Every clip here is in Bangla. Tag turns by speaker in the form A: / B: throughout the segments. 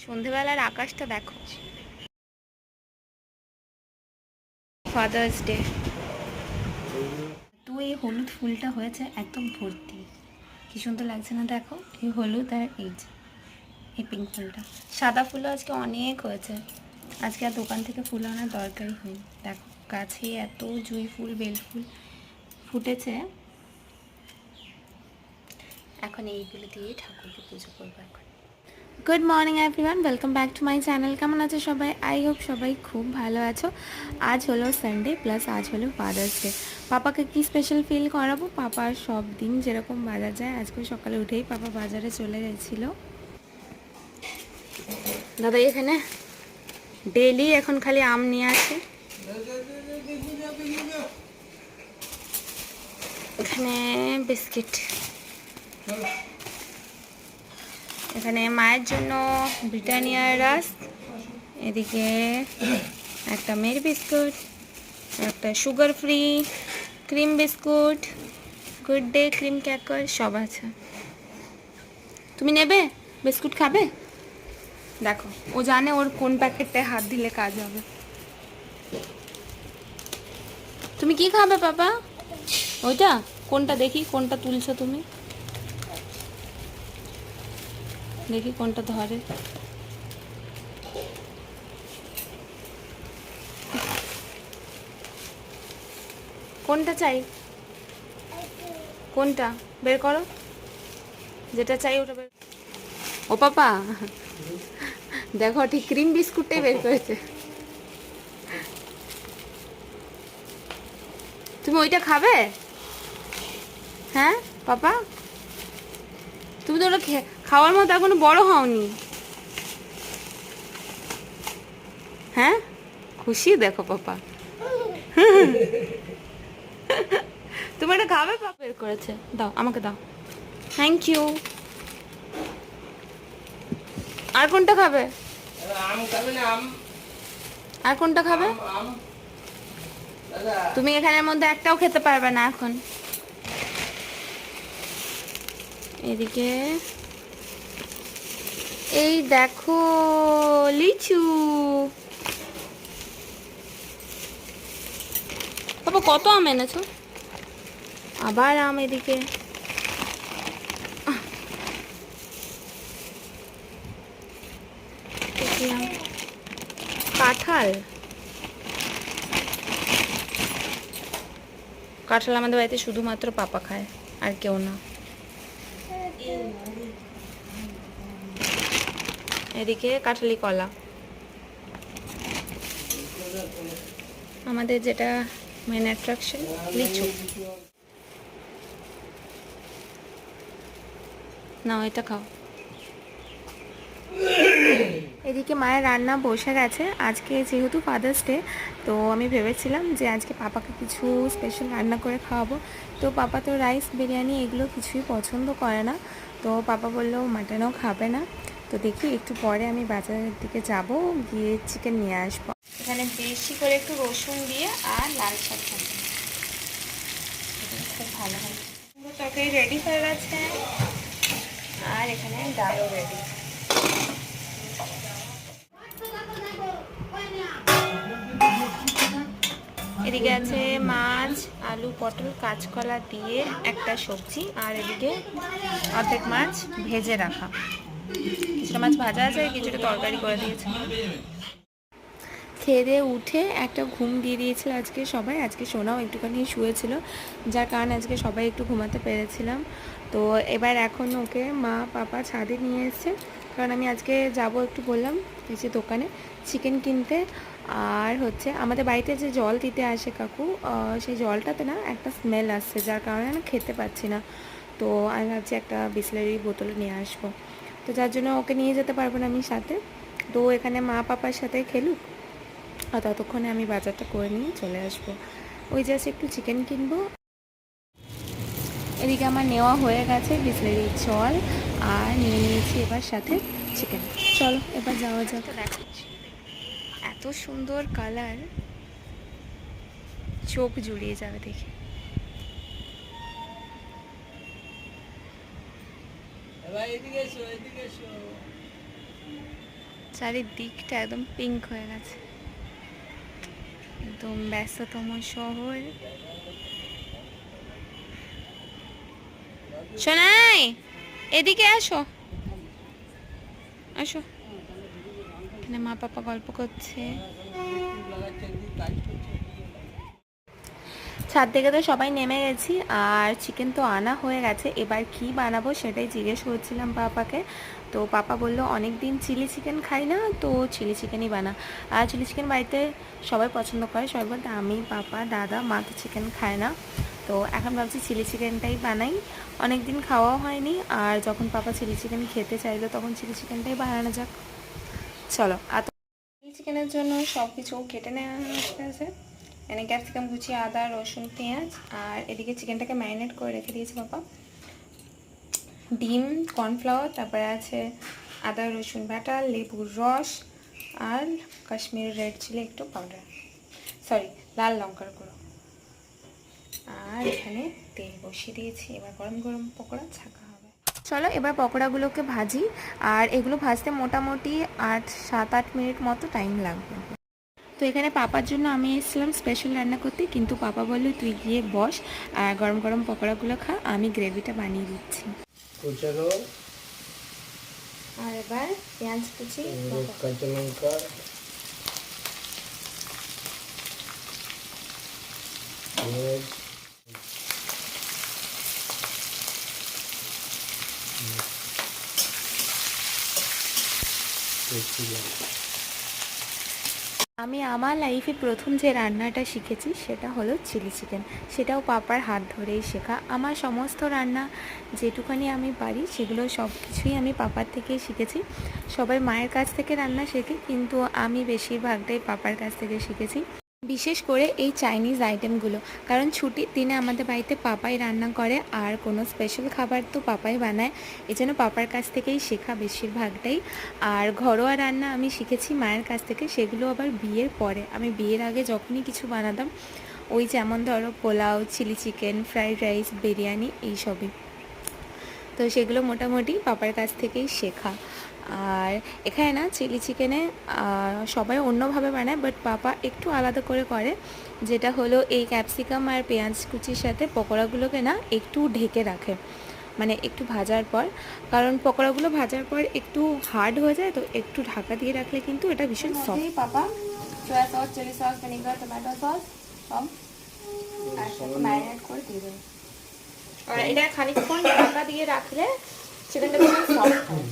A: সন্ধেবেলার আকাশটা দেখো, ফাদার্স ডে। তো এই হলুদ ফুলটা হয়েছে একদম ভর্তি, কি সুন্দর লাগছে না? দেখো এই হলুদ আর এই পিঙ্ক ফুলটা। সাদা ফুলও আজকে অনেক হয়েছে, আজকে আর দোকান থেকে ফুল আনার দরকারই হয়নি। দেখো গাছে এত জুঁই ফুল, বেল ফুল ফুটেছে। এখন এইগুলো দিয়ে ঠাকুরকে পুজো করবো। এখন good morning everyone, welcome back to my channel. কেমন আছো সবাই? আই হোপ সবাই খুব ভালো আছো। আজ হলো সানডে প্লাস আজ হলো ফাদার্স ডে। পাপাকে কি স্পেশাল ফিল করাবো? পাপার সব দিন যেরকম বাজার যায়, আজকে সকালে উঠেই পাপা বাজারে চলে গেছিল। দাদা এখানে ডেলি এখন খালি আম নিয়ে আসে। এখানে বিস্কিট, এখানে মায়ের জন্য ব্রিটানিয়ার রাস্ক, এদিকে একটা মেরি বিস্কুট, একটা sugar free cream biscuit, good day cream cracker সব আছে। তুমি নেবে? বিস্কুট খাবে? দেখো ও জানে ওর কোন প্যাকেটটায় হাত দিলে কাজ হবে। তুমি কি খাবে বাবা? ওইটা কোনটা? দেখি কোনটা তুলছো তুমি, দেখি কোনটা ধরে। কোনটা চাই? কোনটা বের করো, যেটা চাই ওটা বের। ও পাপা দেখো ঠিক ক্রিম বিস্কুটটাই বের করেছে। তুমি ওইটা খাবে? হ্যাঁ পাপা, তুমি তো ওটা খাওয়ার মতো এখনো বড় হওনি। হ্যাঁ খুশি দেখো পাপা। তুমি এটা খাবে? পাপা বের করেছে, দাও আমাকে দাও। Thank you. আর কোনটা খাবে? আর কোনটা খাবে? তুমি এখানের মধ্যে একটাও খেতে পারবে না এখন। এদিকে এই দেখো লিচু। বাবা কত আম এনেছো? আবার আম। এদিকে কাঁঠাল। কাঁঠাল আমাদের বাড়িতে শুধুমাত্র পাপা খায়, আর কেউ না। এদিকে কাঁঠালি কলা, আমাদের যেটা মেন অ্যাট্রাকশন লিচু। নাও এটা খাও। এদিকে মায়ের রান্না বসে গেছে। আজকে যেহেতু ফাদার্স ডে, তো আমি ভেবেছিলাম যে আজকে পাপাকে কিছু স্পেশাল রান্না করে খাওয়াবো। তো পাপা তো রাইস বিরিয়ানি এগুলো কিছুই পছন্দ করে না, তো পাপা বললো মাটনও খাবে না। তো দেখি একটু পরে আমি বাজারের দিকে যাব, গিয়ে চিকেন নিয়ে আসবো। এখানে বেশি করে একটু রসুন দিয়ে আর লাল শাক খাবো, খুব ভালো হয়। তরকারি রেডি হয়ে গেছে, আর এখানে ডালও রেডি। এদিকে আছে মাছ, আলু, পটল, কাঁচকলা দিয়ে একটা সবজি, আর এদিকে অর্ধেক মাছ ভেজে রাখা। কিছুটা মাছ ভাজা আছে, কিছুটা তরকারি করে দিয়েছে। খেয়ে দিয়ে উঠে একটা ঘুম দিয়ে দিয়েছিল আজকে সবাই। আজকে সোনাও একটুখানি শুয়েছিল, যার কারণে আজকে সবাই একটু ঘুমাতে পেরেছিলাম। তো এবার এখন ওকে মা পাপা ছাদে নিয়ে এসছে, কারণ আমি আজকে যাব একটু বললাম যে দোকানে চিকেন কিনতে। আর হচ্ছে আমাদের বাড়িতে যে জল দিতে আসে কাকু, সেই জলটাতে না একটা স্মেল আসছে, যার কারণে না খেতে পাচ্ছি না। তো আমি ভাবছি একটা বিসলারি বোতলে নিয়ে আসবো, তো যার জন্য ওকে নিয়ে যেতে পারবো না আমি সাথে। তো এখানে মা পাপার সাথে খেলুক, আর ততক্ষণে আমি বাজারটা করে নিয়ে চলে আসবো। ওই জাস্ট একটু চিকেন কিনবো। এদিকে আমার নেওয়া হয়ে গেছে বিসলেরির জল, আর নিয়ে নিয়েছি এবার সাথে চিকেন। চলো এবার যাওয়া যাক। দেখো এত সুন্দর কালার, চোখ জুড়িয়ে যাবে দেখে। চারিদিকটা একদম পিঙ্ক হয়ে গেছে, একদম ব্যস্ততম শহর। সোনাই এদিকে আসো, আসো। এখানে মা পাপা গল্প করছে। ছাদ থেকে তো সবাই নেমে গেছি, আর চিকেন তো আনা হয়ে গেছে। এবার কি বানাবো সেটাই জিজ্ঞেস করছিলাম পাপাকে। তো পাপা বললো অনেক দিন চিলি চিকেন খাই না, তো চিলি চিকেনই বানা। আর চিলি চিকেন বাড়িতে সবাই পছন্দ করে, সবাই বলতে আমি, পাপা, দাদা, মা তো চিকেন খায় না। তো এখন ভাবছি চিলি চিকেনটাই বানাই, অনেক দিন খাওয়াও হয়নি। আর যখন পাপা চিলি চিকেন খেতে চাইলো তখন চিলি চিকেনটাই বানানো যাক। চলো। আর চিলি চিকেনের জন্য সব কিছু কেটে নেওয়া হয়েছে। এখানে ক্যাপসিকাম কুচি, আদা, রসুন, পেঁয়াজ, আর এদিকে চিকেনটাকে ম্যারিনেট করে রেখে দিয়েছি বাবা। ডিম, কর্নফ্লাওয়ার, তারপরে আছে আদা রসুন বাটা, লেবুর রস, আর কাশ্মীরি রেড চিলি একটু পাউডার, সরি লাল লঙ্কার গুঁড়ো। আর এখানে তেল বসিয়ে দিয়েছি, এবার গরম গরম পকোড়া ছাকা হবে। চলো এবার পকোড়াগুলোকে ভাজি। আর এগুলো ভাজতে মোটামুটি 7-8 মিনিট মতো টাইম লাগবে। তো এখানে পাপার জন্য আমি এসেছিলাম স্পেশাল রান্না করতে, কিন্তু পাপা বললো তুই গিয়ে বস আর গরম গরম পকোড়াগুলো খা, আমি গ্রেভিটা বানিয়ে দিচ্ছি। আর এবার পেঁয়াজ কুচি, কাঁচা লঙ্কা, আমি আমার লাইফে প্রথম যে রান্নাটা শিখেছি সেটা হলো চিলি চিকেন। সেটাও পাপার হাত ধরেই শেখা। আমার সমস্ত রান্না যেটুখানি আমি পারি সেগুলো সব কিছুই আমি পাপার থেকেই শিখেছি। সবাই মায়ের কাছ থেকে রান্না শেখে, কিন্তু আমি বেশিরভাগটাই পাপার কাছ থেকে শিখেছি, বিশেষ করে এই চাইনিজ আইটেমগুলো। কারণ ছুটির দিনে আমাদের বাড়িতে পাপাই রান্না করে, আর কোনো স্পেশাল খাবার তো পাপাই বানায়, এই জন্য পাপার কাছ থেকেই শেখা বেশিরভাগটাই। আর ঘরোয়া রান্না আমি শিখেছি মায়ের কাছ থেকে, সেগুলো আবার বিয়ের পরে। আমি বিয়ের আগে যখনই কিছু বানাতাম, ওই যেমন ধরো পোলাও, chilli chicken, fried rice, biryani, এইসবই। তো সেগুলো মোটামুটি পাপার কাছ থেকেই শেখা। আর এখানে না চিলি চিকেনে সবাই অন্যভাবে বানায়, বাট পাপা একটু আলাদা করে করে, যেটা হলো এই ক্যাপসিকাম আর পেঁয়াজ কুচির সাথে পকোড়াগুলোকে না একটু ঢেকে রাখে, মানে একটু ভাজার পর। কারণ পকোড়াগুলো ভাজার পর একটু হার্ড হয়ে যায়, তো একটু ঢাকা দিয়ে রাখলে কিন্তু এটা ভীষণ সফট। পাপা soya sauce, chilli sauce, vinegar, tomato sauce সব একসাথে ম্যারিনেট করে দিয়ে দেবে। আর এটা খানিকক্ষণ ঢাকা দিয়ে রাখলে চিকেনটা ভীষণ সফট হয়।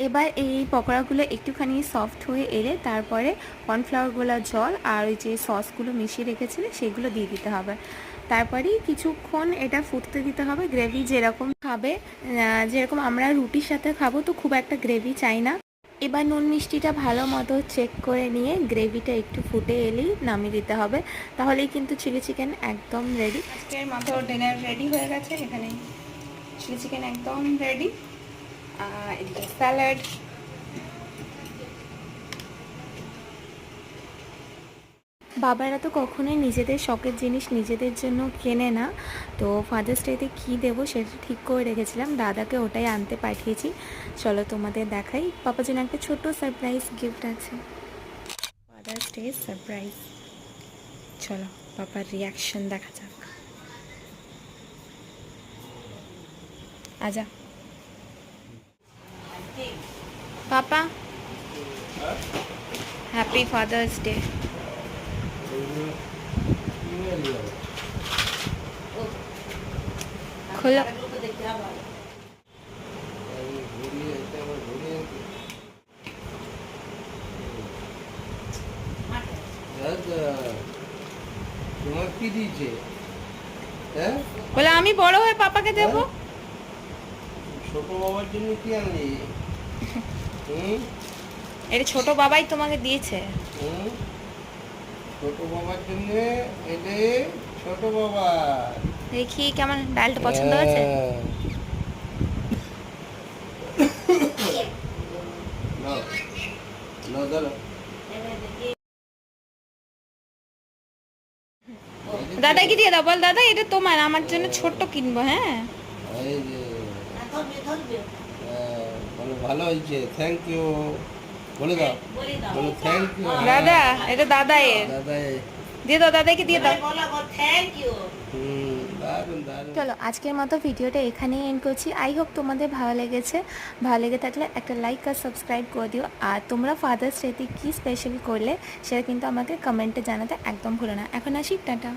A: এবার এই পকোড়াগুলো একটুখানি সফট হয়ে এলে তারপরে কর্নফ্লাওয়ারগুলো, জল আর ওই যে সসগুলো মিশিয়ে রেখেছিলে সেগুলো দিয়ে দিতে হবে। তারপরেই কিছুক্ষণ এটা ফুটতে দিতে হবে। গ্রেভি যেরকম খাবে, যেরকম আমরা রুটির সাথে খাবো, তো খুব একটা গ্রেভি চাই না। এবার নুন মিষ্টিটা ভালো মতো চেক করে নিয়ে গ্রেভিটা একটু ফুটে এলেই নামিয়ে দিতে হবে, তাহলেই কিন্তু চিলি চিকেন একদম রেডি। আজকের মতো ডিনার রেডি হয়ে গেছে। এখানে চিলি চিকেন একদম রেডি, এদিকে স্যালাড। বাবারা তো কখনোই নিজেদের শখের জিনিস নিজেদের জন্য কেনে না, তো ফাদার্স ডেতে কী দেবো সেটা ঠিক করে রেখেছিলাম, দাদাকে ওটাই আনতে পাঠিয়েছি। চলো তোমাদের দেখাই, পাপার জন্য একটা ছোট্ট সারপ্রাইজ গিফট আছে, ফাদার্স ডে সারপ্রাইজ। চলো পাপার রিয়াকশন দেখা যাক। আজা পাপা, হ্যাপি ফাদার্স ডে। খোলো।
B: তোমার কি দিয়েছে?
A: বলে আমি বড় হয়ে পাপাকে দেবো।
B: ছোট বাবার জন্য কি আনলি?
A: এটা ছোট বাবাই তোমাকে দিয়েছে।
B: ছোট বাবার জন্য এটা ছোট বাবা।
A: দেখি কেমন, ডালটা পছন্দ হয়েছে? দাদাকে দিয়ে দাও, বল দাদা এটা তোমার, আমার জন্য ছোট্ট কিনবো। হ্যাঁ
B: ভালো হয়েছে, থ্যাংক ইউ বলে দাও, বলো থ্যাংক ইউ।
A: দাদা, এটা দাদা এর।
B: দাদা
A: দিয়ে দাও, দাদাকে দিয়ে দাও।
B: দারুন দারুন।
A: চলো আজকের মতো ভিডিওটা এখানেই এন্ড করছি। আই হোপ তোমাদের ভালো লেগেছে। ভালো লেগে থাকলে একটা লাইক আর সাবস্ক্রাইব করে দিও। আর তোমরা ফাদার্স ডেতে কী স্পেশাল করলে সেটা কিন্তু আমাকে কমেন্টে জানাতে একদম ভুলো না। এখন আসি, টাটা।